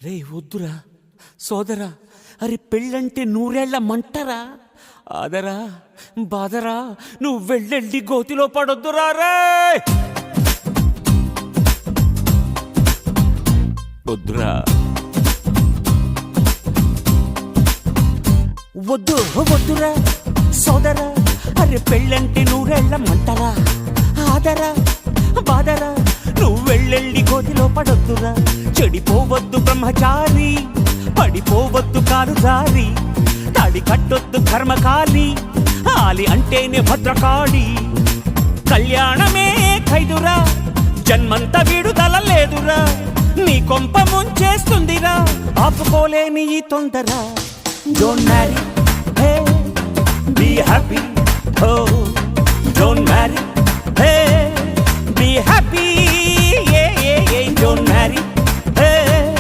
రే వద్దురా సోదరా, అరే పెళ్ళంటే నూరేళ్ల మంటరా, ఆదరా బాదరా, నువ్వు వెళ్ళెళ్ళి గోతిలో పడొద్దురా రే. వద్దురా వద్దు వద్దురా సోదరా, అరే పెళ్ళంటే నూరేళ్ల మంటరా, ఆదరా బాదరా, నువ్వు వెళ్ళెళ్ళి గోతిలో పడొద్దురా. చెడిపోవద్దు బ్రహ్మచారి, పడిపోవద్దు కాలు జారి, తాడి కట్టొద్దు కర్మకాలి, ఆలి అంటేనే భద్రకాళి. కళ్యాణమే ఖైదురా, జన్మంత విడుదల లేదురా, నీ కొంప ముంచేస్తుందిరా, ఆపుకోలేని ఈ తొందర. Don't worry, hey be happy, oh don't worry, hey be happy, hey don't marry.